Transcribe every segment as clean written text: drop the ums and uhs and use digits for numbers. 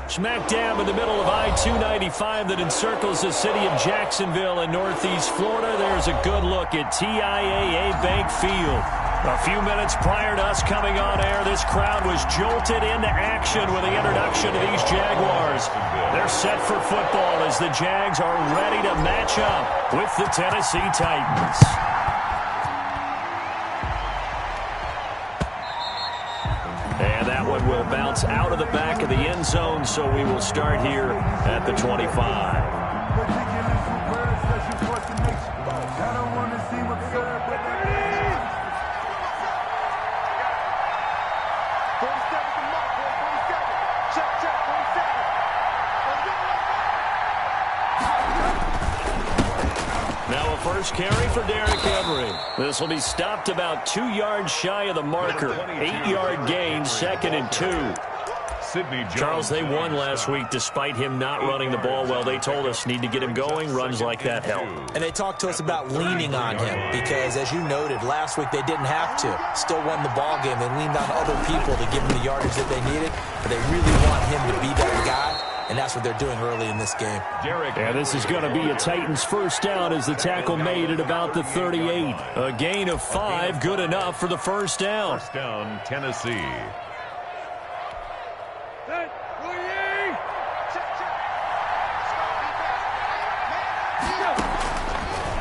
Smack dab in the middle of I-295 that encircles the city of Jacksonville in northeast Florida. There's a good look at TIAA Bank Field. A few minutes prior to us coming on air, this crowd was jolted into action with the introduction of these Jaguars. They're set for football as the Jags are ready to match up with the Tennessee Titans. And that one will bounce out of the back of the end zone, so we will start here at the 25. First carry for Derrick Henry. This will be stopped about 2 yards shy of the marker. 8-yard gain, 2nd and 2. Charles, they won last week despite him not running the ball well. They told us need to get him going. Runs like that help. And they talked to us about leaning on him because, as you noted, last week they didn't have to. Still won the ball game. They leaned on other people to give him the yardage that they needed, but they really want him to be that guy. And that's what they're doing early in this game. And this is going to be a Titans first down as the tackle made at about the 38. A gain of 5, good enough for the first down. First down, Tennessee.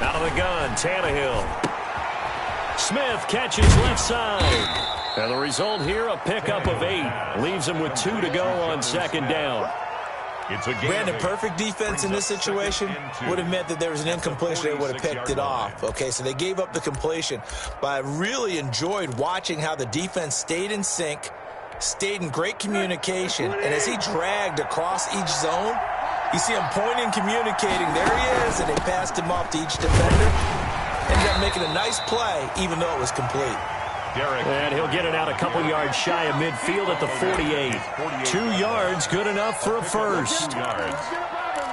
Out of the gun, Tannehill. Smith catches left side. And the result here, a pickup of 8. Leaves him with 2 to go on second down. Brandon, perfect defense in this situation would have meant that there was an incompletion. They would have picked it off. Okay, so they gave up the completion. But I really enjoyed watching how the defense stayed in sync, stayed in great communication, and as he dragged across each zone, you see him pointing, communicating. There he is, and they passed him off to each defender. Ended up making a nice play, even though it was complete. And he'll get it out a couple yards shy of midfield at the 48. 2 yards, good enough for a first.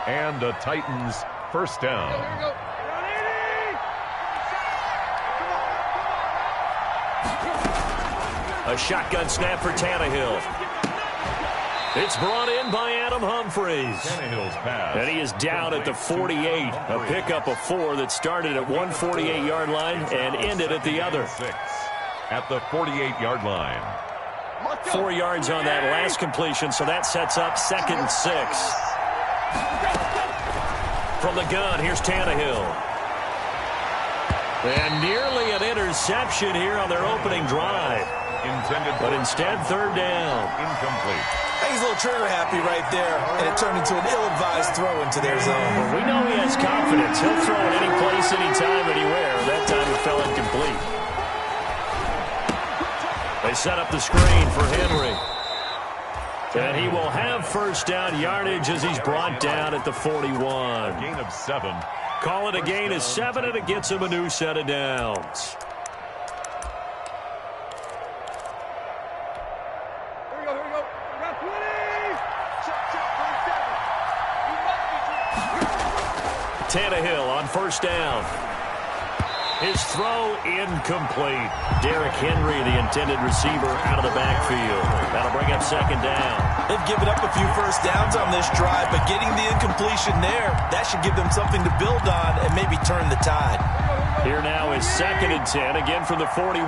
And the Titans first down. A shotgun snap for Tannehill. It's brought in by Adam Humphries. And he is down at the 48. A pickup of 4 that started at 148-yard line and ended at the other. At the 48-yard line. 4 yards on that last completion, so that sets up 2nd and 6. From the gun, here's Tannehill. And nearly an interception here on their opening drive. But instead, 3rd down. Incomplete. He's a little trigger happy right there, and it turned into an ill-advised throw into their zone. Well, we know he has confidence. He'll throw it any place, anytime, anywhere. That time it fell incomplete. They set up the screen for Henry. And he will have first down yardage as he's brought down at the 41. A gain of 7. Call it a gain of 7, and it gets him a new set of downs. Tannehill on first down. His throw incomplete. Derrick Henry, the intended receiver, out of the backfield. That'll bring up 2nd down. They've given up a few first downs on this drive, but getting the incompletion there, that should give them something to build on and maybe turn the tide. Here now is 2nd and 10, again from the 41.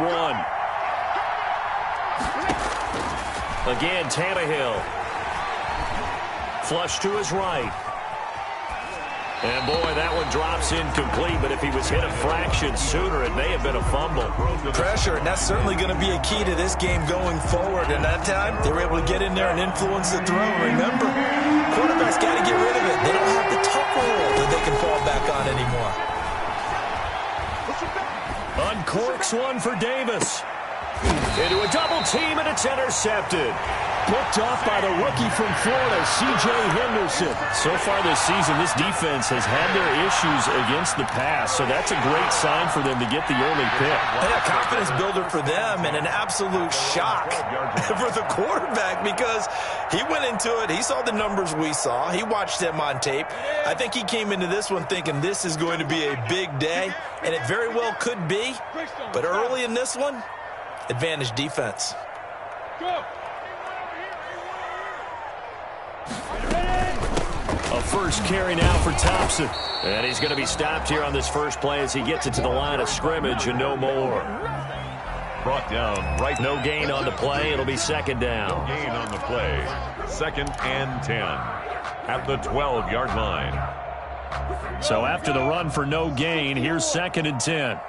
Again, Tannehill. Flush to his right. And, boy, that one drops incomplete, but if he was hit a fraction sooner, it may have been a fumble. Pressure, and that's certainly going to be a key to this game going forward. And that time, they were able to get in there and influence the throw. Remember, quarterbacks got to get rid of it. They don't have the tuck rule that they can fall back on anymore. Uncorks one for Davis. Into a double team, and it's intercepted. Picked off by the rookie from Florida, C.J. Henderson. So far this season, this defense has had their issues against the pass, so that's a great sign for them to get the early pick. And a confidence builder for them and an absolute shock for the quarterback because he went into it. He saw the numbers we saw. He watched them on tape. I think he came into this one thinking this is going to be a big day, and it very well could be. But early in this one, advantage defense. A first carry now for Thompson. And he's going to be stopped here on this first play as he gets it to the line of scrimmage and no more. Brought down right. No gain on the play. It'll be second down. No gain on the play. 2nd and 10 at the 12-yard line. So after the run for no gain, here's 2nd and 10.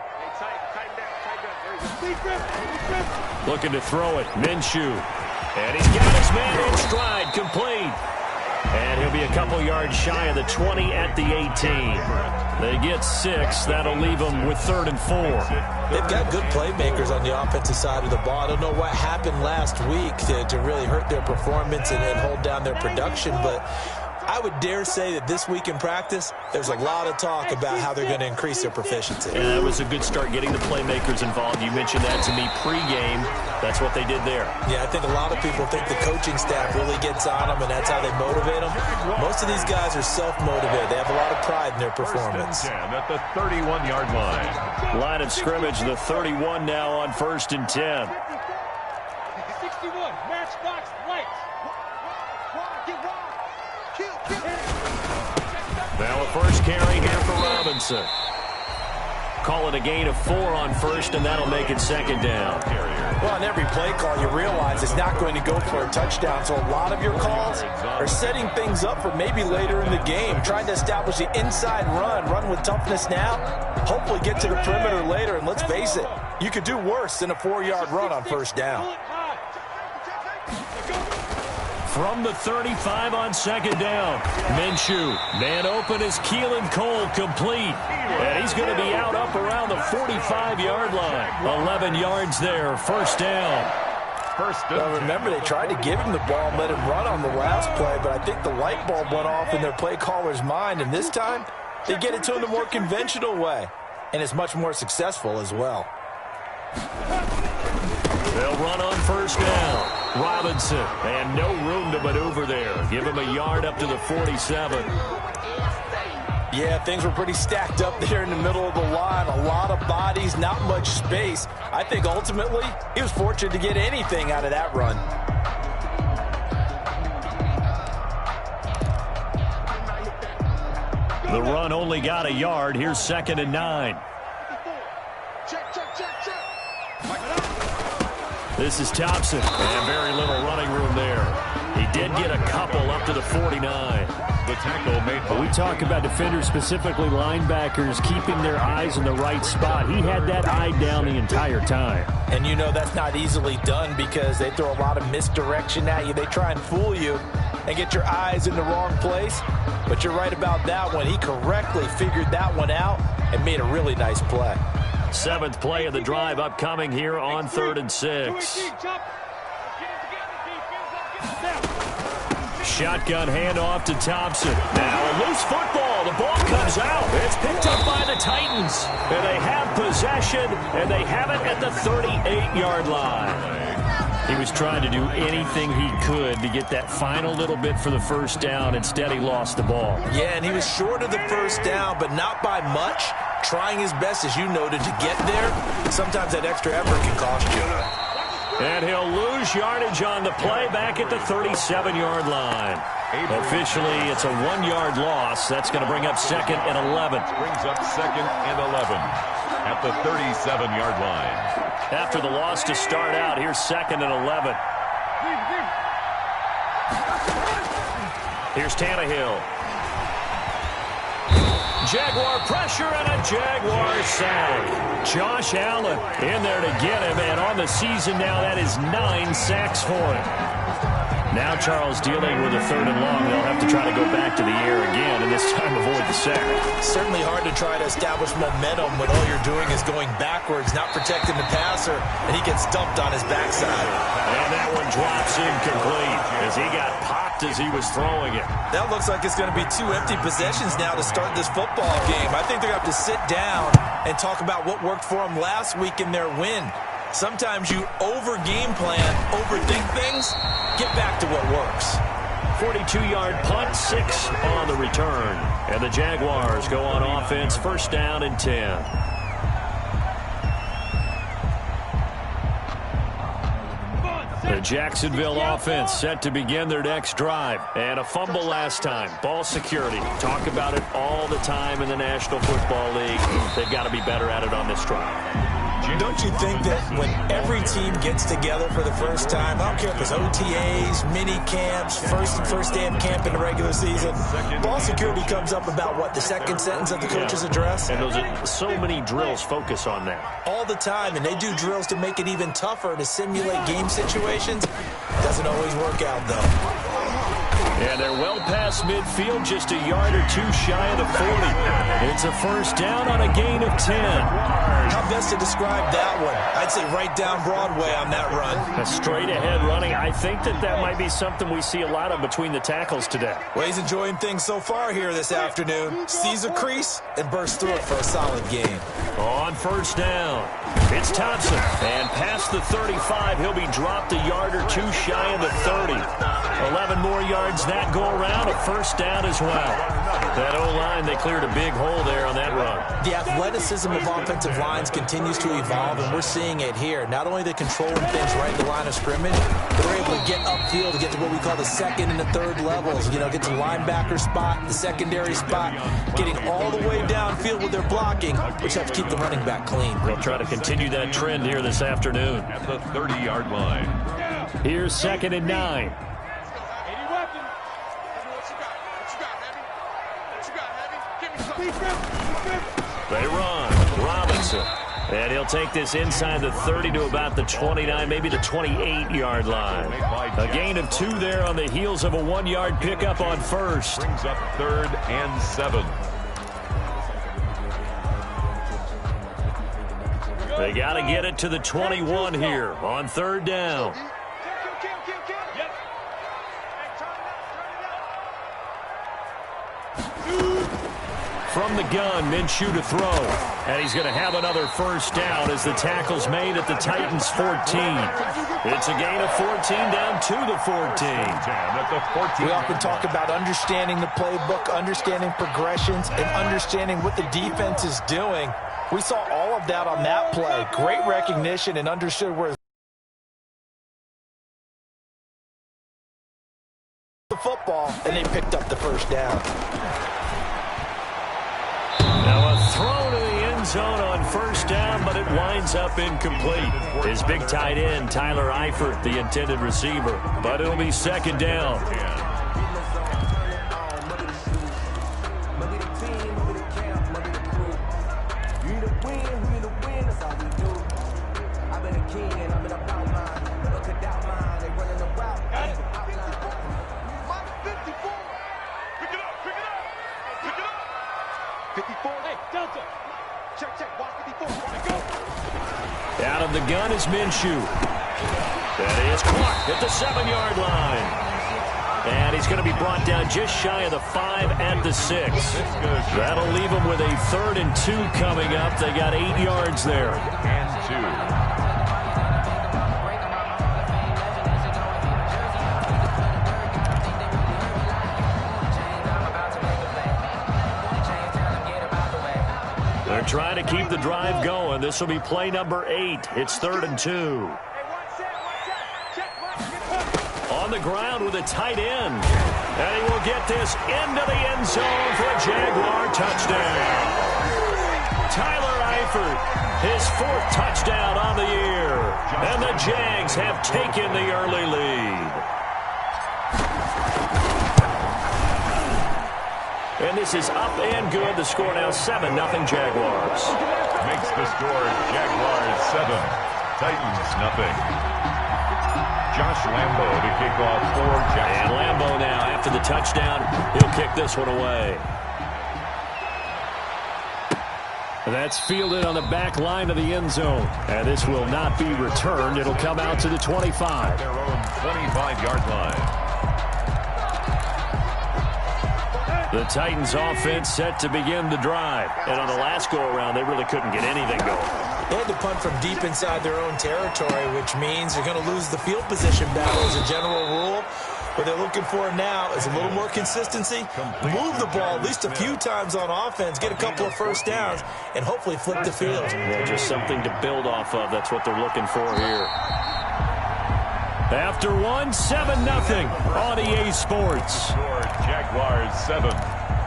Looking to throw it. Minshew. And he's got his man in stride. Complete. And he'll be a couple yards shy of the 20 at the 18. They get 6. That'll leave them with 3rd and 4. They've got good playmakers on the offensive side of the ball. I don't know what happened last week to really hurt their performance and hold down their production, but I would dare say that this week in practice, there's a lot of talk about how they're going to increase their proficiency. And that was a good start getting the playmakers involved. You mentioned that to me pregame. That's what they did there. Yeah, I think a lot of people think the coaching staff really gets on them, and that's how they motivate them. Most of these guys are self-motivated. They have a lot of pride in their performance. 1st and 10 at the 31-yard line. Line of scrimmage, the 31 now on 1st and 10. 61, matchbox lights. Now a first carry here for Robinson. Call it a gain of 4 on 1st, and that'll make it 2nd down. Well, on every play call, you realize it's not going to go for a touchdown, so a lot of your calls are setting things up for maybe later in the game, trying to establish the inside run with toughness now, hopefully get to the perimeter later, and let's face it, you could do worse than a 4-yard run on 1st down. From the 35 on 2nd down, Minshew. Man open is Keelan Cole, complete. And he's going to be out up around the 45-yard line. 11 yards there, 1st down. Well, remember, they tried to give him the ball and let him run on the last play, but I think the light bulb went off in their play caller's mind, and this time they get it to him the more conventional way, and it's much more successful as well. They'll run on 1st down. Robinson, and no room to maneuver there. Give him a yard up to the 47. Yeah, things were pretty stacked up there in the middle of the line. A lot of bodies, not much space. I think ultimately he was fortunate to get anything out of that run. The run only got a yard. Here's 2nd and 9. This is Thompson, and very little running room there. He did get a couple up to the 49. The tackle made. We talk about defenders, specifically linebackers, keeping their eyes in the right spot. He had that eye down the entire time. And you know that's not easily done because they throw a lot of misdirection at you. They try and fool you and get your eyes in the wrong place. But you're right about that one. He correctly figured that one out and made a really nice play. 7th play of the drive upcoming here on 3rd and 6. Shotgun handoff to Thompson. Now a loose football. The ball comes out. It's picked up by the Titans. And they have possession, and they have it at the 38-yard line. He was trying to do anything he could to get that final little bit for the 1st down. Instead, he lost the ball. Yeah, and he was short of the 1st down, but not by much. Trying his best, as you noted, to get there. Sometimes that extra effort can cost you. And he'll lose yardage on the play back at the 37-yard line. Officially, it's a 1-yard loss. That's going to bring up 2nd and 11. Brings up 2nd and 11 at the 37-yard line. After the loss to start out, here's 2nd and 11. Here's Tannehill. Jaguar pressure and a Jaguar sack. Josh Allen in there to get him, and on the season now, that is 9 sacks for him. Now Charles dealing with a 3rd and long. They'll have to try to go back to the air again, and this time avoid the sack. Certainly hard to try to establish momentum when all you're doing is going backwards, not protecting the passer, and he gets dumped on his backside. And that one drops incomplete as he got popped as he was throwing it. That looks like it's going to be 2 empty possessions now to start this football game. I think they're going to have to sit down and talk about what worked for them last week in their win. Sometimes you over-game plan, overthink things, get back to what works. 42-yard punt, 6 on the return. And the Jaguars go on offense, 1st down and 10. The Jacksonville offense set to begin their next drive. And a fumble last time. Ball security. Talk about it all the time in the National Football League. They've got to be better at it on this drive. Don't you think that when every team gets together for the first time, I don't care if it's OTAs, mini camps, first day of camp in the regular season, ball security comes up about what, the second sentence of the coach's address? And those are so many drills focus on that. All the time, and they do drills to make it even tougher to simulate game situations. Doesn't always work out, though. And they're well past midfield, just a yard or 2 shy of the 40. It's a 1st down on a gain of 10. How best to describe that one? I'd say right down Broadway on that run. A straight-ahead running. I think that might be something we see a lot of between the tackles today. Well, he's enjoying things so far here this afternoon. Sees a crease and bursts through it for a solid game. On 1st down, it's Thompson. And past the 35, he'll be dropped a yard or 2 shy of the 30. 11 more yards that go around, a 1st down as well. That O-line, they cleared a big hole there on that run. The athleticism of offensive lines continues to evolve, and we're seeing it here. Not only are they controlling things right at the line of scrimmage, but they're able to get upfield to get to what we call the 2nd and the 3rd levels. You know, get to the linebacker spot, the secondary spot, getting all the way downfield with their blocking, which helps keep the running back clean. They'll try to continue that trend here this afternoon. At the 30-yard line. Here's 2nd and 9. They run. Robinson. And he'll take this inside the 30 to about the 29, maybe the 28-yard line. A gain of 2 there on the heels of a 1-yard pickup on 1st. Brings up 3rd and 7. They got to get it to the 21 here on 3rd down. From the gun, Minshew to throw. And he's going to have another 1st down as the tackle's made at the Titans' 14. It's a gain of 14 down to the 14. We often talk about understanding the playbook, understanding progressions, and understanding what the defense is doing. We saw all of that on that play. Great recognition and understood where the football, and they picked up the 1st down. Now a throw to the end zone on 1st down, but it winds up incomplete. His big tight end, Tyler Eifert, the intended receiver. But it'll be 2nd down. Out of the gun is Minshew. That is Clark at the 7-yard line. And he's going to be brought down just shy of the 5 at the 6. That'll leave him with a 3rd and 2 coming up. They got 8 yards there. And 2. They're trying to keep the drive going. This will be play number 8. It's 3rd and 2. On the ground with a tight end. And he will get this into the end zone for a Jaguar touchdown. Tyler Eifert, his 4th touchdown on the year. And the Jags have taken the early lead. And this is up and good. The score now 7-0 Jaguars. Makes the score Jaguars 7, Titans 0. Josh Lambo to kick off for Jacksonville. And Lambo now, after the touchdown, he'll kick this one away. That's fielded on the back line of the end zone. And this will not be returned. It'll come out to the 25. Their own 25-yard line. The Titans offense set to begin the drive. And on the last go-around, they really couldn't get anything going. They had to punt from deep inside their own territory, which means they're going to lose the field position battle as a general rule. What they're looking for now is a little more consistency, move the ball at least a few times on offense, get a couple of first downs, and hopefully flip the field. Well, just something to build off of. That's what they're looking for here. After one, 7-0 on EA Sports. Jaguars 7,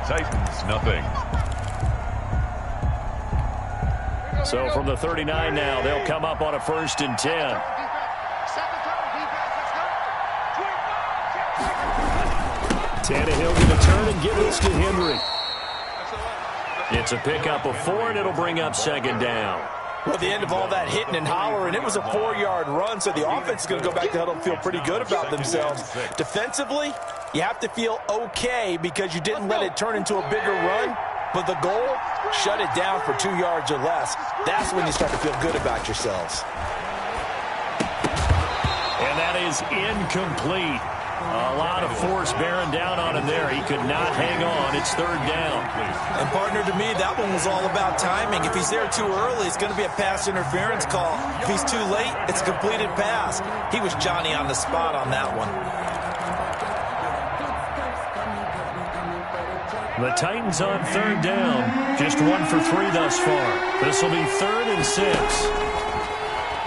Titans nothing. So from the 39 now, they'll come up on a 1st and 10. Tannehill going to turn and give this to Henry. It's a pickup of 4, and it'll bring up 2nd down. Well, at the end of all that hitting and hollering, it was a 4-yard run, so the offense is going to go back to huddle and feel pretty good about themselves. Defensively, you have to feel okay because you didn't let it turn into a bigger run, but the goal, shut it down for 2 yards or less. That's when you start to feel good about yourselves. And that is incomplete. A lot of force bearing down on him there. He could not hang on. It's 3rd down. And, partner, to me, that one was all about timing. If he's there too early, it's going to be a pass interference call. If he's too late, it's a completed pass. He was Johnny on the spot on that one. The Titans on 3rd down. Just 1 for 3 thus far. This will be 3rd and 6.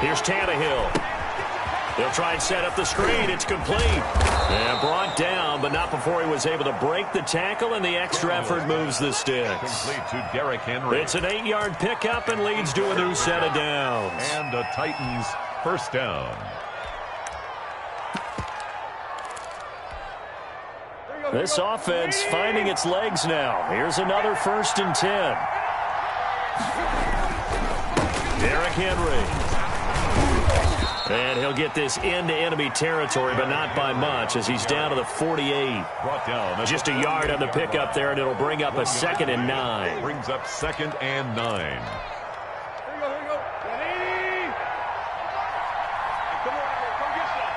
Here's Tannehill. They'll try and set up the screen. It's complete. And brought down, but not before he was able to break the tackle, and the extra effort moves the sticks. Complete to Derrick Henry. It's an 8-yard pickup and leads to a new set of downs. And the Titans 1st down. This offense finding its legs now. Here's another 1st and 10. Derrick Henry. And he'll get this into enemy territory, but not by much, as he's down to the 48. Brought down. Just a yard on the pickup there, and it'll bring up a 2nd and 9. Brings up 2nd and 9. Here we go, here we go. 180. Come on, come get some.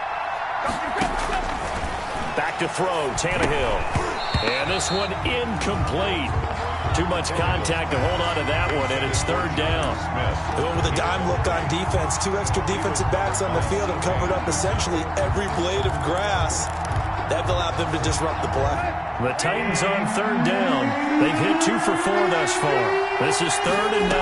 Back to throw, Tannehill. And this one incomplete. Too much contact to hold on to that one, and it's 3rd down. They went with a dime look on defense. 2 extra defensive backs on the field and covered up essentially every blade of grass. That allowed them to disrupt the play. The Titans on 3rd down. They've hit 2 for 4 thus far. This is 3rd and 9.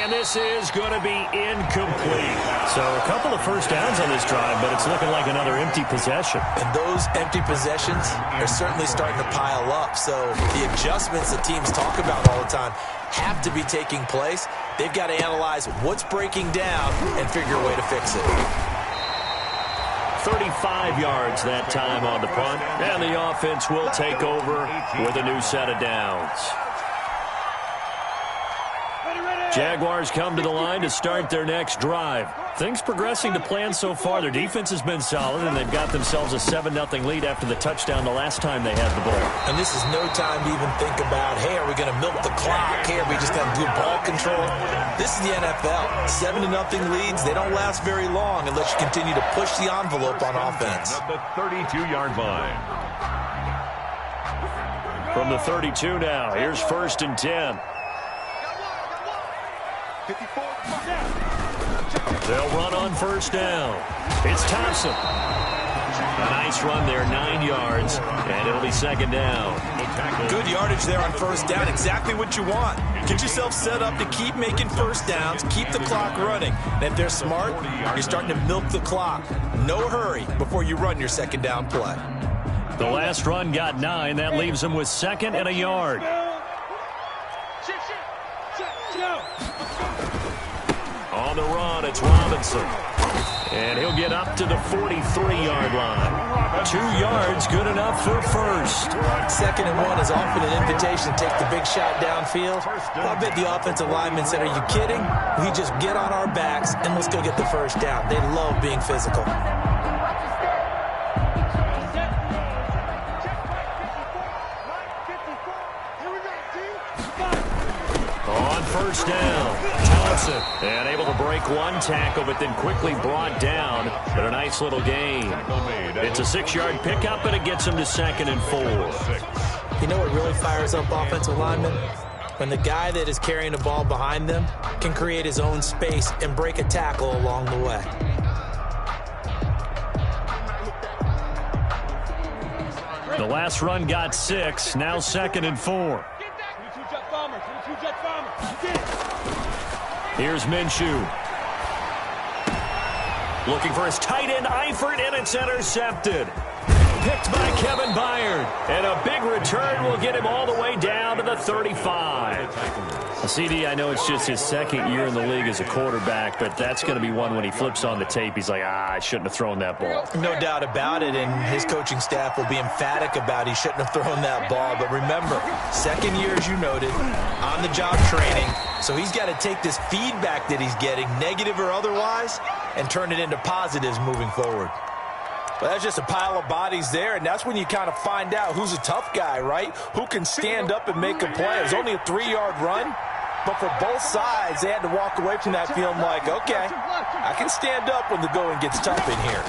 And this is going to be incomplete. So a couple of first downs on this drive, but it's looking like another empty possession. And those empty possessions are certainly starting to pile up. So the adjustments that teams talk about all the time have to be taking place. They've got to analyze what's breaking down and figure a way to fix it. 35 yards that time on the punt. And the offense will take over with a new set of downs. Jaguars come to the line to start their next drive. Things progressing to plan so far. Their defense has been solid, and they've got themselves a 7-0 lead after the touchdown the last time they had the ball. And this is no time to even think about, hey, are we going to milk the clock? Hey, are we just going to do ball control? This is the NFL. 7-0 leads, they don't last very long unless you continue to push the envelope on offense. At the 32-yard line. From the 32 now, here's 1st and 10. They'll run on 1st down. It's Thompson. A nice run there, 9 yards, and it'll be 2nd down. Good yardage there on 1st down, exactly what you want. Get yourself set up to keep making first downs, keep the clock running. And if they're smart, you're starting to milk the clock. No hurry before you run your 2nd down play. The last run got 9. That leaves them with 2nd and a yard. On the run, it's Robinson. And he'll get up to the 43-yard line. 2 yards, good enough for first. 2nd and 1 is often an invitation to take the big shot downfield. I bet the offensive lineman said, are you kidding? We just get on our backs and let's go get the first down. They love being physical. On first down, Thompson. And able to break 1 tackle, but then quickly brought down. But a nice little gain. It's a 6-yard pickup, and it gets him to 2nd and 4. You know what really fires up offensive linemen? When the guy that is carrying the ball behind them can create his own space and break a tackle along the way. The last run got 6, now 2nd and 4. Here's Minshew. Looking for his tight end, Eifert, and it's intercepted. Picked by Kevin Byard. And a big return will get him all the way down to the 35. CD, I know it's just his 2nd year in the league as a quarterback, but that's going to be one when he flips on the tape, he's like, I shouldn't have thrown that ball. No doubt about it, and his coaching staff will be emphatic about he shouldn't have thrown that ball. But remember, 2nd year, as you noted, on-the-job training, so he's got to take this feedback that he's getting, negative or otherwise, and turn it into positives moving forward. Well, that's just a pile of bodies there, and that's when you kind of find out who's a tough guy, right? Who can stand up and make a play. It was only a 3-yard run, but for both sides, they had to walk away from that feeling like, okay, I can stand up when the going gets tough in here.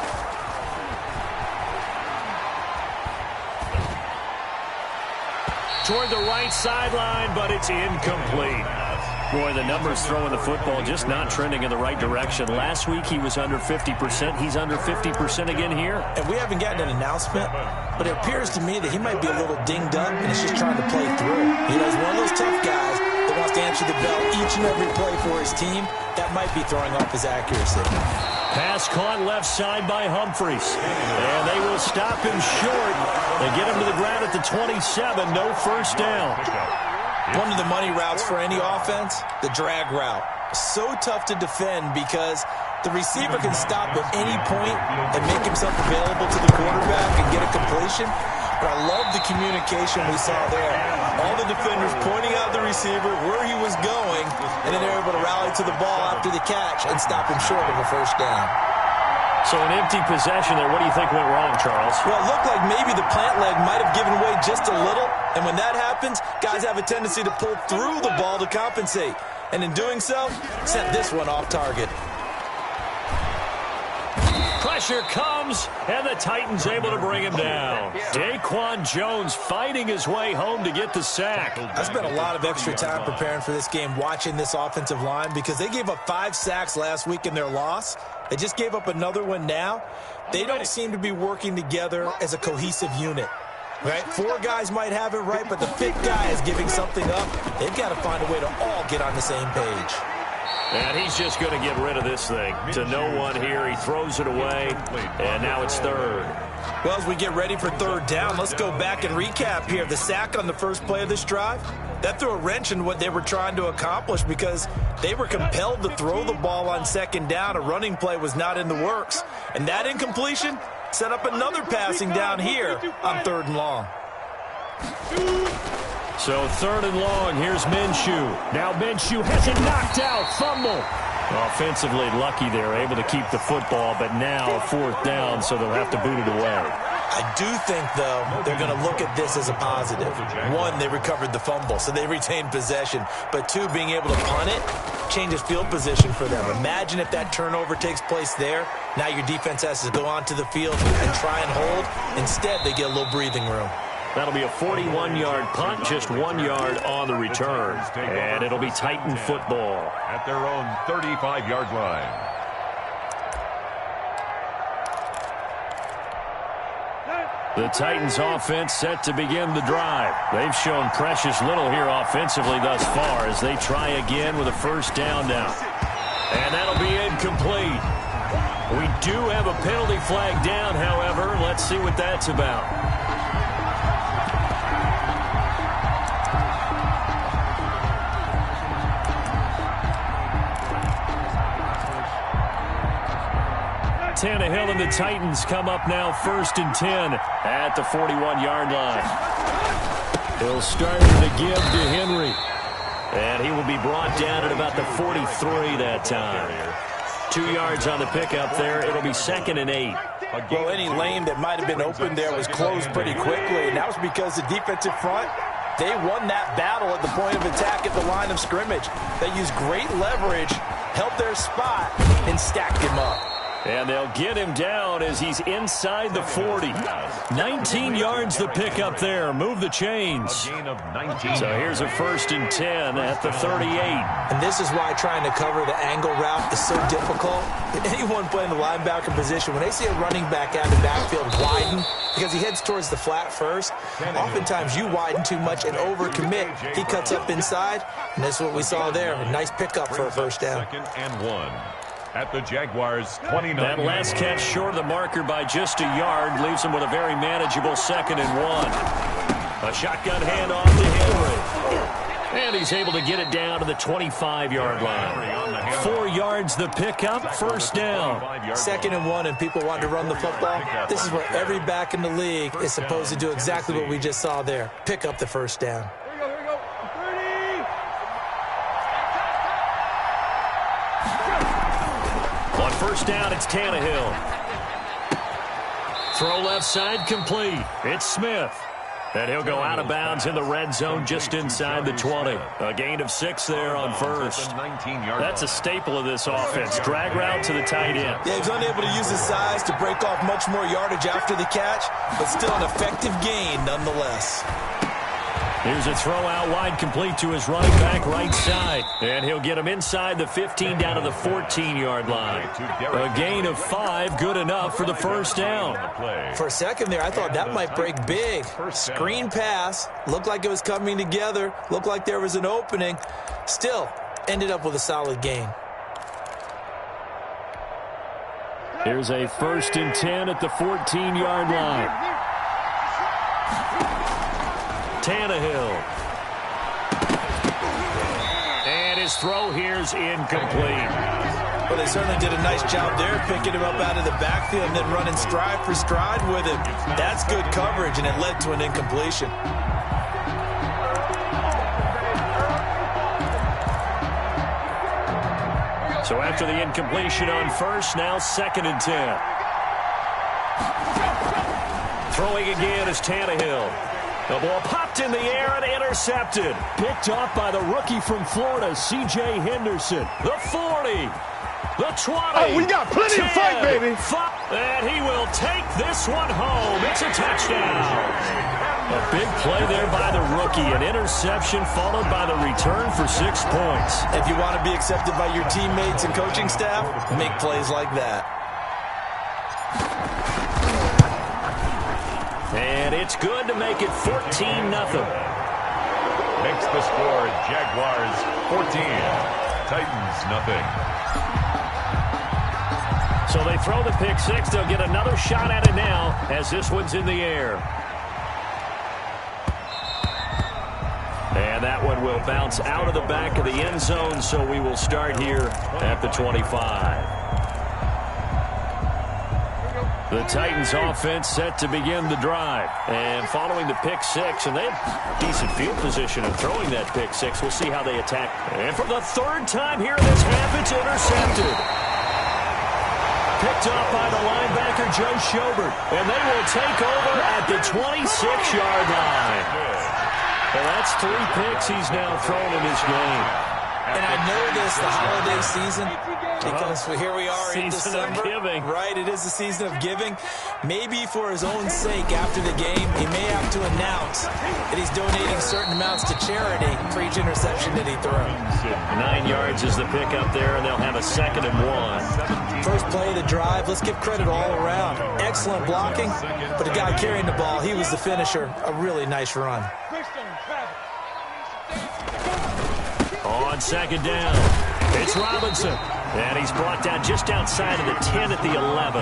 Toward the right sideline, but it's incomplete. Boy, the numbers throwing the football just not trending in the right direction. Last week he was under 50%. He's under 50% again here. And we haven't gotten an announcement, but it appears to me that he might be a little dinged up and he's just trying to play through. You know, he's one of those tough guys that wants to answer the bell each and every play for his team. That might be throwing off his accuracy. Pass caught left side by Humphries. And they will stop him short. They get him to the ground at the 27. No first down. One of the money routes for any offense, the drag route. So tough to defend because the receiver can stop at any point and make himself available to the quarterback and get a completion. But I love the communication we saw there. All the defenders pointing out the receiver, where he was going, and then they're able to rally to the ball after the catch and stop him short of a first down. So an empty possession there. What do you think went wrong, Charles? Well, it looked like maybe the plant leg might have given way just a little. And when that happens, guys have a tendency to pull through the ball to compensate. And in doing so, sent this one off target. Pressure comes, and the Titans able to bring him down. Daquan Jones fighting his way home to get the sack. I spent a lot of extra time preparing for this game, watching this offensive line, because they gave up 5 sacks last week in their loss. They just gave up another one now. They don't seem to be working together as a cohesive unit. Right? 4 guys might have it right, but the 5th guy is giving something up. They've got to find a way to all get on the same page. And he's just going to get rid of this thing. To no one here. He throws it away, and now it's 3rd. Well, as we get ready for 3rd down, let's go back and recap here. The sack on the first play of this drive, that threw a wrench in what they were trying to accomplish because they were compelled to throw the ball on 2nd down. A running play was not in the works. And that incompletion set up another passing down here on 3rd and long. So 3rd and long, here's Minshew. Now Minshew has it knocked out, fumble. Offensively lucky they're able to keep the football, but now 4th down, so they'll have to boot it away. I do think, though, they're going to look at this as a positive. 1, they recovered the fumble, so they retained possession. But 2, being able to punt it changes field position for them. Imagine if that turnover takes place there. Now your defense has to go onto the field and try and hold. Instead, they get a little breathing room. That'll be a 41-yard punt, just 1 yard on the return. And it'll be Titan football. At their own 35-yard line. The Titans offense set to begin the drive. They've shown precious little here offensively thus far as they try again with a first down now. And that'll be incomplete. We do have a penalty flag down, however. Let's see what that's about. Tannehill and the Titans come up now 1st and 10 at the 41-yard line. He'll start to give to Henry. And he will be brought down at about the 43 that time. 2 yards on the pickup there. It'll be 2nd and 8. Well, any lane that might have been open there was closed pretty quickly, and that was because the defensive front, they won that battle at the point of attack at the line of scrimmage. They used great leverage, held their spot, and stacked him up. And they'll get him down as he's inside the 40. 19 yards the pickup there. Move the chains. So here's a 1st and 10 at the 38. And this is why trying to cover the angle route is so difficult. Anyone playing the linebacker position, when they see a running back out of the backfield widen, because he heads towards the flat first, oftentimes you widen too much and overcommit. He cuts up inside, and that's what we saw there. A nice pickup for a 1st down. 2nd and 1. At the Jaguars 29. That last catch short of the marker by just a yard leaves him with a very manageable 2nd and 1. A shotgun handoff to Henry. And he's able to get it down to the 25-yard line. 4 yards the pickup, 1st down. 2nd and 1, and people want to run the football. This is where every back in the league is supposed to do exactly what we just saw there. Pick up the 1st down. Here we go. 30. On 1st down, it's Tannehill. Throw left side complete. It's Smith. And he'll go out of bounds in the red zone just inside the 20. A gain of 6 there on 1st. That's a staple of this offense. Drag route to the tight end. Yeah, he's unable to use his size to break off much more yardage after the catch, but still an effective gain nonetheless. Here's a throw out wide complete to his running back right side. And he'll get him inside the 15 down to the 14-yard line. A gain of 5, good enough for the 1st down. For a second there, I thought that might break big. Screen pass, looked like it was coming together, looked like there was an opening. Still, ended up with a solid gain. Here's a 1st and 10 at the 14-yard line. Tannehill. And his throw here's incomplete. Well, they certainly did a nice job there, picking him up out of the backfield and then running stride for stride with him. That's good coverage, and it led to an incompletion. So after the incompletion on 1st, now 2nd and 10. Throwing again is Tannehill. The ball popped in the air and intercepted. Picked off by the rookie from Florida, C.J. Henderson. The 40. The 20. Oh, we got plenty 10, of fight, baby. 5, and he will take this one home. It's a touchdown. A big play there by the rookie. An interception followed by the return for 6 points. If you want to be accepted by your teammates and coaching staff, make plays like that. And it's good to make it 14-0. Makes the score Jaguars 14, Titans nothing. So they throw the pick 6. They'll get another shot at it now as this one's in the air. And that one will bounce out of the back of the end zone, so we will start here at the 25. The Titans offense set to begin the drive. And following the pick 6, and they have decent field position of throwing that pick 6. We'll see how they attack. And for the 3rd time here in this half, it's intercepted. Picked up by the linebacker, Joe Schobert. And they will take over at the 26-yard line. Well, that's 3 picks he's now thrown in this game. And I know this, the holiday season, because here we are in December. Season of giving. Right, it is the season of giving. Maybe for his own sake after the game, he may have to announce that he's donating certain amounts to charity for each interception that he throws. 9 yards is the pickup there, and they'll have a 2nd and 1. First play of the drive, let's give credit all around. Excellent blocking, but the guy carrying the ball, he was the finisher. A really nice run. On 2nd down, it's Robinson. And he's brought down just outside of the 10 at the 11.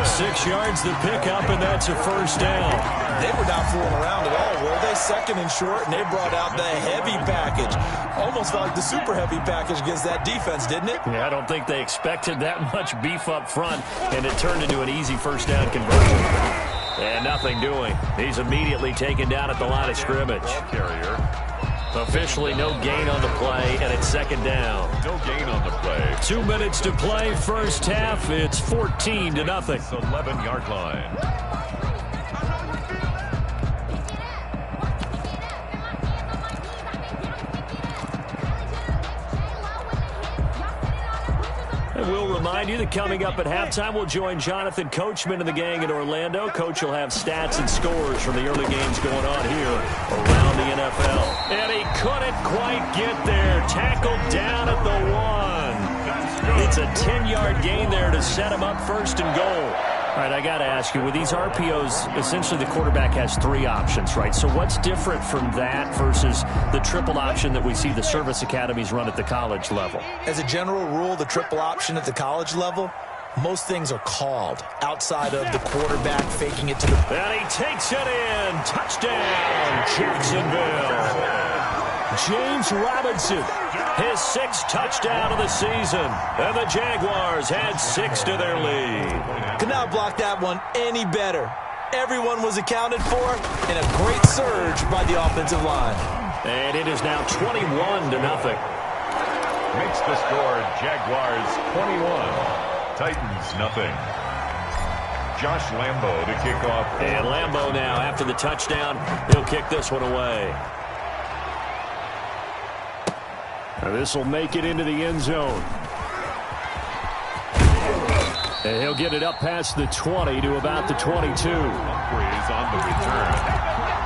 6 yards the pickup, and that's a 1st down. They were not fooling around at all were they? Second and short, and they brought out the heavy package. Almost felt like the super heavy package against that defense, didn't it? Yeah, I don't think they expected that much beef up front, and it turned into an easy first down conversion. And nothing doing. He's immediately taken down at the line of scrimmage. Ball carrier. Officially no gain on the play, and it's second down. No gain on the play. 2 minutes to play, first half. It's 14-0. 11-yard line. And we'll remind you that coming up at halftime, we'll join Jonathan Coachman and the gang in Orlando. Coach will have stats and scores from the early games going on here around the NFL. And he couldn't quite get there. Tackled down at the 1. It's a 10-yard gain there to set him up first and goal. All right, I got to ask you, with these RPOs, essentially the quarterback has 3 options, right? So what's different from that versus the triple option that we see the service academies run at the college level? As a general rule, the triple option at the college level, most things are called outside of the quarterback faking it to the... And he takes it in. Touchdown, Jacksonville. James Robinson, his 6th touchdown of the season. And the Jaguars had 6 to their lead. Could not block that one any better. Everyone was accounted for, and a great surge by the offensive line. And it is now 21-0. Makes the score Jaguars 21. Titans nothing. Josh Lambo to kick off. And Lambo now, after the touchdown, he'll kick this one away. This will make it into the end zone. And he'll get it up past the 20 to about the 22. Humphreys on the return.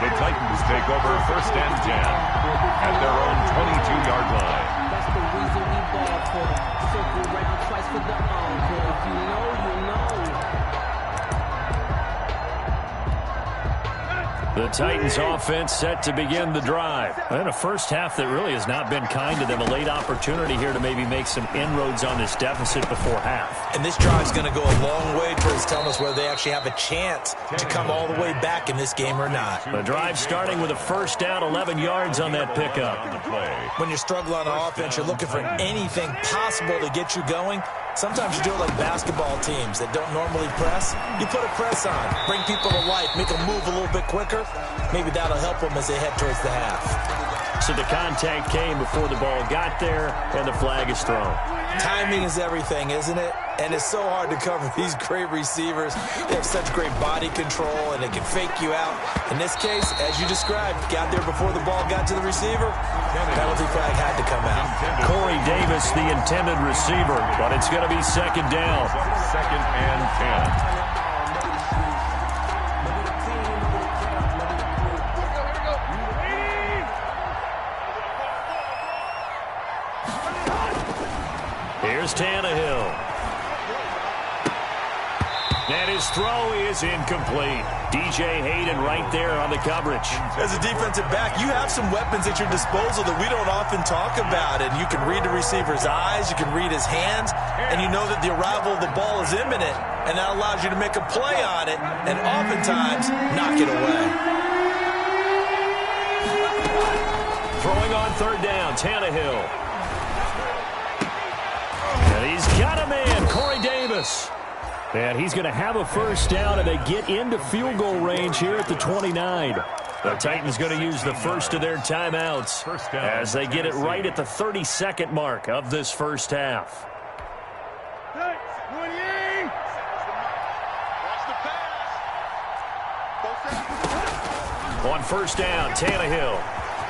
The Titans take over first and 10 at their own 22-yard line. That's the reason we ball for the circle right twice for the encore. If you know, you know. The Titans offense set to begin the drive. And a first half that really has not been kind to them. A late opportunity here to maybe make some inroads on this deficit before half. And this drive's going to go a long way towards telling us whether they actually have a chance to come all the way back in this game or not. The drive starting with a first down, 11 yards on that pickup. When you're struggling on offense, you're looking for anything possible to get you going. Sometimes you do it like basketball teams that don't normally press. You put a press on, bring people to life, make them move a little bit quicker. Maybe that'll help them as they head towards the half. So the contact came before the ball got there, and the flag is thrown. Timing is everything, isn't it? And it's so hard to cover these great receivers. They have such great body control, and they can fake you out. In this case, as you described, got there before the ball got to the receiver. Penalty flag had to come out. Corey Davis, the intended receiver, but it's going to be second down. Second and 10. Here's Tannehill. And his throw is incomplete. DJ Hayden right there on the coverage. As a defensive back, you have some weapons at your disposal that we don't often talk about. And you can read the receiver's eyes, you can read his hands, and you know that the arrival of the ball is imminent. And that allows you to make a play on it and oftentimes knock it away. Throwing on third down, Tannehill. And he's got a man, Corey Davis. And he's going to have a first down, and they get into field goal range here at the 29. The Titans going to use the first of their timeouts as they get it right at the 32nd mark of this first half. On first down, Tannehill.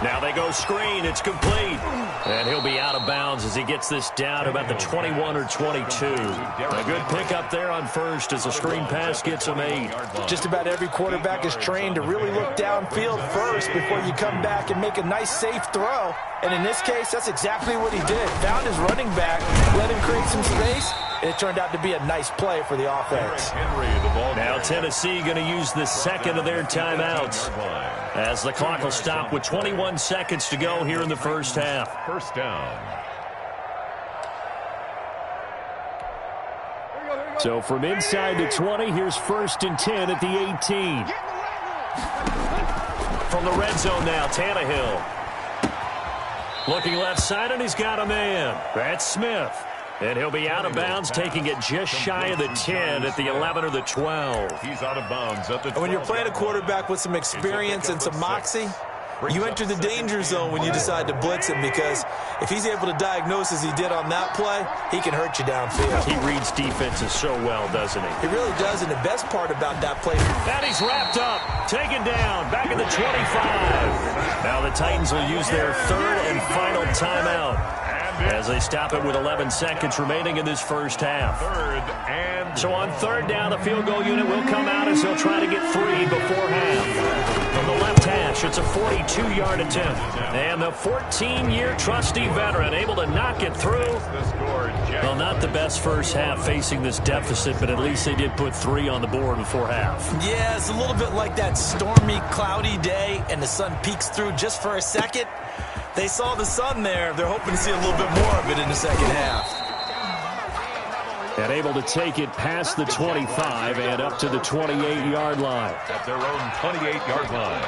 Now they go screen. It's complete. And he'll be out of bounds as he gets this down about the 21 or 22. A good pickup there on first as a screen pass gets him 8. Just about every quarterback is trained to really look downfield first before you come back and make a nice, safe throw. And in this case, that's exactly what he did. Found his running back, let him create some space, and it turned out to be a nice play for the offense. Now Tennessee going to use the second of their timeouts as the clock will stop with 21 seconds to go here in the first half. First down. So from inside the 20, here's first and 10 at the 18. from the red zone now, Tannehill. Looking left side, and he's got a man. That's Smith. And he'll be out of bounds, taking it just shy of the 10 at the 11 or the 12. He's out of bounds at the 12. And when you're playing a quarterback with some experience and some moxie, you enter the danger zone when you decide to blitz him, because if he's able to diagnose as he did on that play, he can hurt you downfield. He reads defenses so well, doesn't he? He really does, and the best part about that play... And he's wrapped up, taken down, back at the 25. Now the Titans will use their third and final timeout as they stop it with 11 seconds remaining in this first half. So on third down, the field goal unit will come out as they'll try to get 3 before half. From the left hash, it's a 42-yard attempt. And the 14-year trusty veteran able to knock it through. Well, not the best first half facing this deficit, but at least they did put 3 on the board before half. Yeah, it's a little bit like that stormy, cloudy day, and the sun peeks through just for a second. They saw the sun there. They're hoping to see a little bit more of it in the second half. And able to take it past the 25 and up to the 28-yard line. At their own 28-yard line.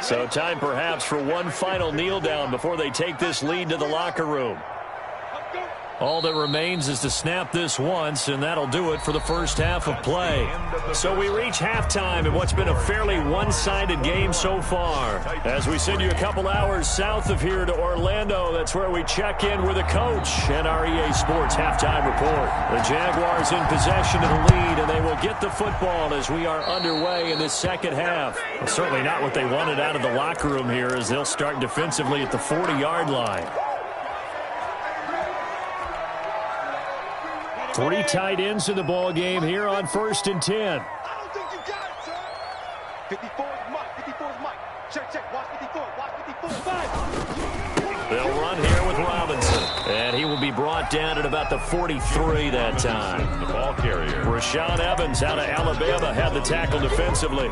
So time perhaps for one final kneel down before they take this lead to the locker room. All that remains is to snap this once, and that'll do it for the first half of play. So we reach halftime in what's been a fairly one-sided game so far. As we send you a couple hours south of here to Orlando, that's where we check in with the coach and our EA Sports halftime report. The Jaguars in possession of the lead, and they will get the football as we are underway in this second half. Well, certainly not what they wanted out of the locker room here, as they'll start defensively at the 40-yard line. 3 tight ends in the ball game here on 1st and 10. I don't think you got it, sir. 54 is Mike. 54 is Mike. Check. Watch 54. Watch 54. 5. They'll run here with Robinson. And he will be brought down at about the 43 that time. The ball carrier. Rashaan Evans out of Alabama had the tackle defensively.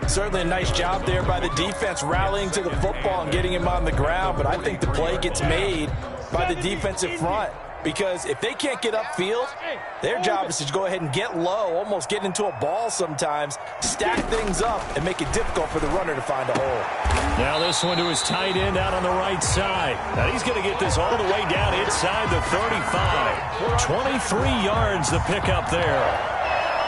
Certainly a nice job there by the defense, rallying to the football and getting him on the ground. But I think the play gets made by the defensive front. Because if they can't get upfield, their job is to go ahead and get low, almost get into a ball sometimes, stack things up, and make it difficult for the runner to find a hole. Now this one to his tight end out on the right side. Now he's going to get this all the way down inside the 35. 23 yards the pickup there.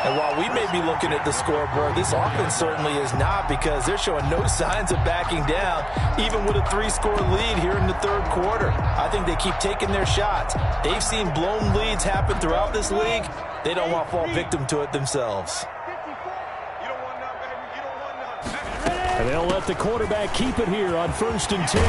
And while we may be looking at the scoreboard, this offense certainly is not, because they're showing no signs of backing down, even with a 3-score lead here in the third quarter. I think they keep taking their shots. They've seen blown leads happen throughout this league. They don't want to fall victim to it themselves. And they'll let the quarterback keep it here on 1st and 10.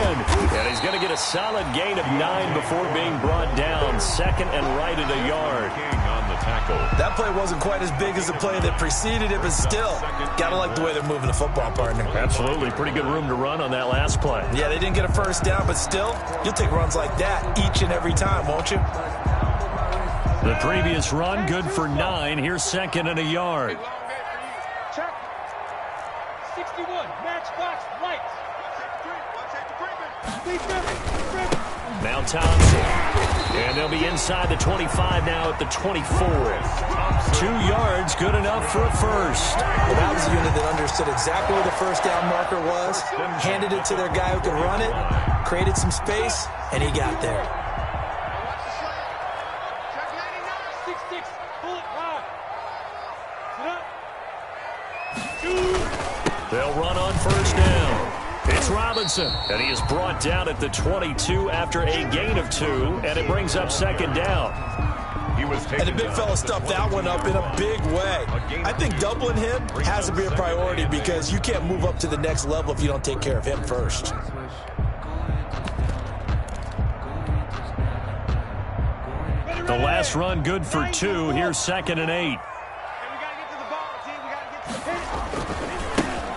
And he's going to get a solid gain of 9 before being brought down. Second and right at a yard. On the tackle. That play wasn't quite as big as the play that preceded it, but still, got to like the way they're moving the football, partner. Absolutely. Pretty good room to run on that last play. Yeah, they didn't get a first down, but still, you'll take runs like that each and every time, won't you? The previous run, good for 9. Here's 2nd and a yard. Check. 61. Matchbox lights. Now Thompson. And they'll be inside the 25 now at the 24. 2 yards, good enough for a first. Well, that was a unit that understood exactly where the first down marker was, handed it to their guy who could run it, created some space, and he got there. 6-6. Pull it high. They'll run on first down. It's Robinson, and he is brought down at the 22 after a gain of 2, and it brings up 2nd down. And the big fella stuffed that one up in a big way. I think doubling him has to be a priority, because you can't move up to the next level if you don't take care of him first. The last run good for 2. Here's 2nd and 8.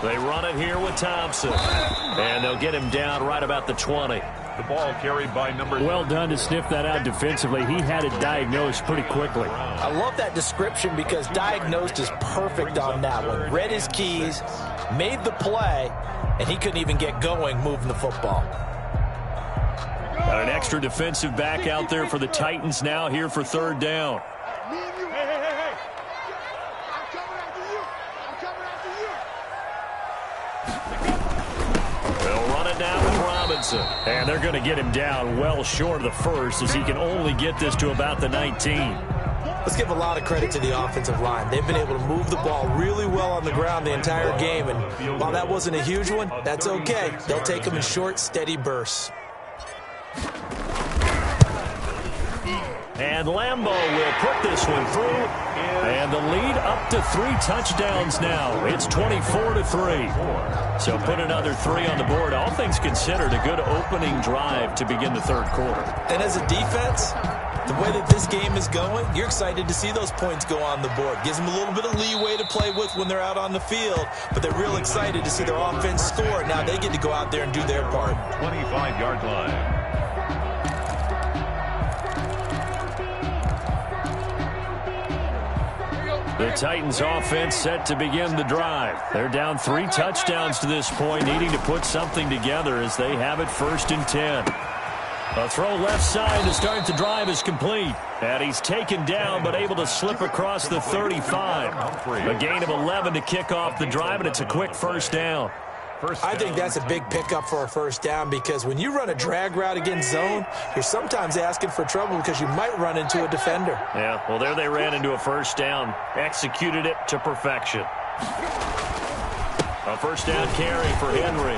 They run it here with Thompson. And they'll get him down right about the 20. The ball carried by number... Well done to sniff that out defensively. He had it diagnosed pretty quickly. I love that description, because diagnosed is perfect on that one. Read his keys, made the play, and he couldn't even get going moving the football. Got an extra defensive back out there for the Titans now here for 3rd down. Robinson. And they're going to get him down well short of the first, as he can only get this to about the 19. Let's give a lot of credit to the offensive line. They've been able to move the ball really well on the ground the entire game, and while that wasn't a huge one, that's okay. They'll take them in short, steady bursts. And Lambo will put this one through, and the lead up to 3 touchdowns now. It's 24-3. So put another 3 on the board. All things considered, a good opening drive to begin the third quarter. And as a defense, the way that this game is going, you're excited to see those points go on the board. Gives them a little bit of leeway to play with when they're out on the field, but they're real excited to see their offense score. Now they get to go out there and do their part. 25-yard line. The Titans offense set to begin the drive. They're down 3 touchdowns to this point, needing to put something together as they have it 1st and 10. A throw left side to start the drive is complete. And he's taken down but able to slip across the 35. A gain of 11 to kick off the drive, and it's a quick 1st down. I think that's a big pickup for a 1st down, because when you run a drag route against zone, you're sometimes asking for trouble because you might run into a defender. Yeah, well, there they ran into a 1st down. Executed it to perfection. A 1st down carry for Henry.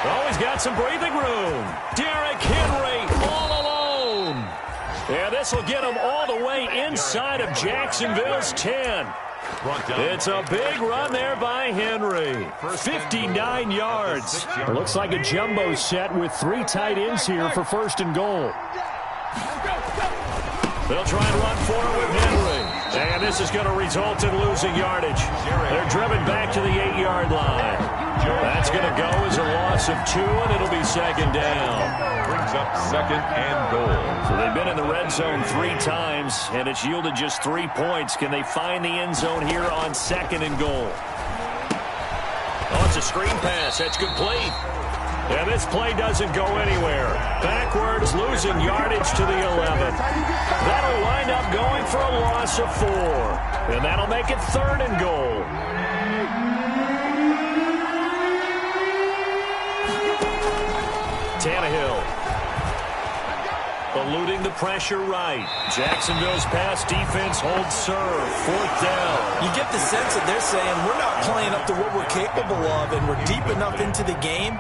Oh, he's got some breathing room. Derrick Henry all alone. Yeah, this will get him all the way inside of Jacksonville's 10. It's a big run there by Henry. 59 yards. It looks like a jumbo set with 3 tight ends here for 1st and goal. They'll try and run for it with Henry. And this is going to result in losing yardage. They're driven back to the 8-yard line. That's going to go as a loss of 2, and it'll be 2nd down. Brings up 2nd and goal. So they've been in the red zone 3 times, and it's yielded just 3 points. Can they find the end zone here on 2nd and goal? Oh, it's a screen pass. That's complete. And this play doesn't go anywhere. Backwards, losing yardage to the 11. That'll wind up going for a loss of 4. And that'll make it 3rd and goal. Tannehill eluding the pressure right. Jacksonville's pass defense holds serve. 4th down. You get the sense that they're saying we're not playing up to what we're capable of, and we're deep enough into the game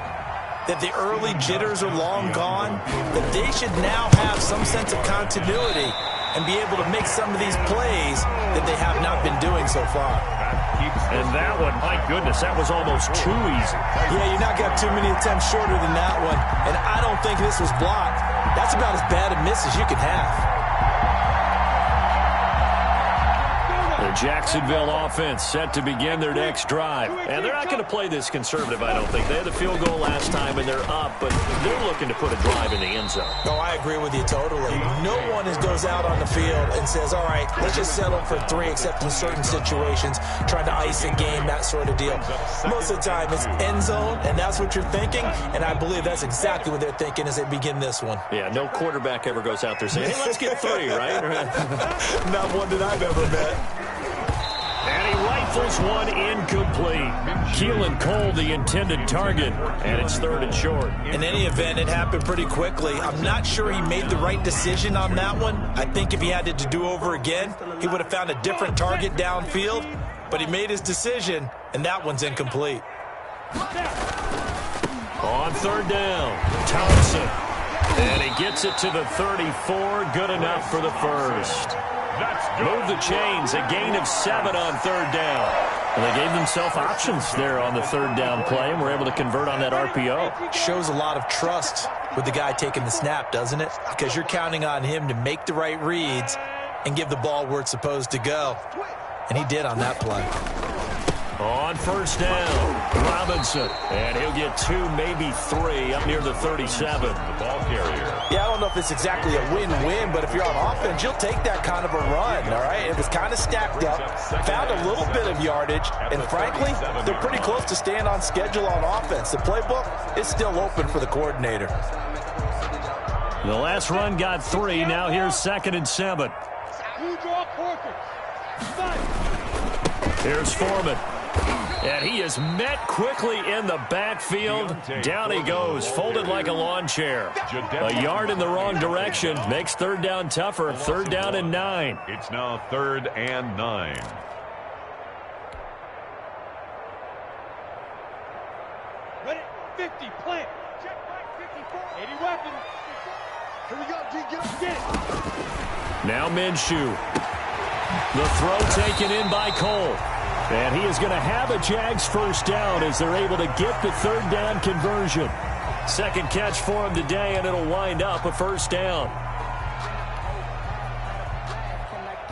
that the early jitters are long gone, that they should now have some sense of continuity and be able to make some of these plays that they have not been doing so far. And that one, my goodness, that was almost too easy. Yeah, you're not got too many attempts shorter than that one, and I don't think this was blocked. That's about as bad a miss as you can have. The Jacksonville offense set to begin their next drive. And they're not going to play this conservative, I don't think. They had the field goal last time, and they're up, but they're looking to put a drive in the end zone. No, I agree with you totally. No one goes out on the field and says, all right, let's just settle for 3, except in certain situations, trying to ice a game, that sort of deal. Most of the time, it's end zone, and that's what you're thinking, and I believe that's exactly what they're thinking as they begin this one. Yeah, no quarterback ever goes out there saying, hey, let's get 3, right? Not one that I've ever met. And he rifles one incomplete. Keelan Cole, the intended target, and it's 3rd and short. In any event, it happened pretty quickly. I'm not sure he made the right decision on that one. I think if he had it to do over again, he would have found a different target downfield, but he made his decision, and that one's incomplete. On 3rd down, Thompson. And he gets it to the 34, good enough for the 1st. Move the chains, a gain of 7 on 3rd down. And they gave themselves options there on the 3rd down play, and were able to convert on that RPO. Shows a lot of trust with the guy taking the snap, doesn't it? Because you're counting on him to make the right reads and give the ball where it's supposed to go. And he did on that play. On 1st down, Robinson. And he'll get 2, maybe 3, up near the 37. The ball carrier. Yeah, I don't know if it's exactly a win-win, but if you're on offense, you'll take that kind of a run, all right? It was kind of stacked up, found a little bit of yardage, and frankly, they're pretty close to staying on schedule on offense. The playbook is still open for the coordinator. The last run got 3. Now here's 2nd and 7. Here's Foreman. And he is met quickly in the backfield. Down he goes, folded like a lawn chair. A yard in the wrong direction makes third down tougher. Third down and 9. It's now 3rd and 9. Ready? 50, plant. Check back, 54. 80 weapons. Here we go, G. Get up, get it. Now Minshew. The throw taken in by Cole. And he is going to have a Jags first down as they're able to get the third down conversion. Second catch for him today, and it'll wind up a first down.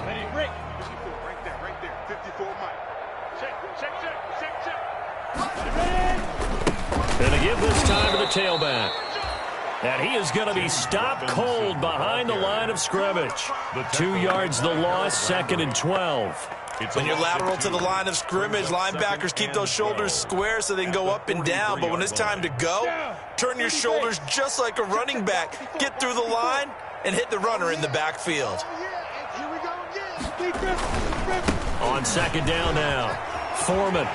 Ready, Rick. 54, right there. 54, Mike. Check. Ready? And to give this time to the tailback. And he is going to be stopped cold behind the line of scrimmage. 2 yards the loss, 2nd and 12. When you're lateral to the line of scrimmage, linebackers keep those shoulders square so they can go up and down. But when it's time to go, turn your shoulders just like a running back. Get through the line and hit the runner in the backfield. Here we go again. On second down now, Foreman.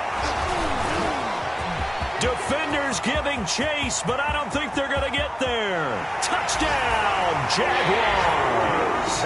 Defenders giving chase, but I don't think they're going to get there. Touchdown, Jaguars.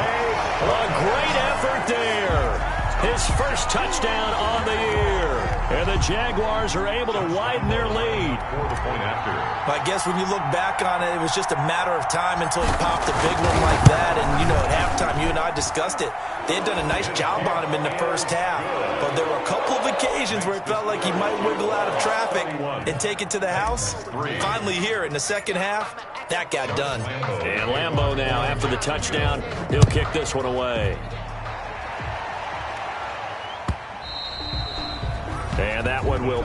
A great effort there. His first touchdown on the year. And the Jaguars are able to widen their lead. For the point after. I guess when you look back on it, it was just a matter of time until he popped a big one like that. And, you know, at halftime, you and I discussed it. They had done a nice job on him in the first half. But there were a couple of occasions where it felt like he might wiggle out of traffic and take it to the house. Finally here in the second half, that got done. And Lambeau now, after the touchdown, he'll kick this one away. And that one will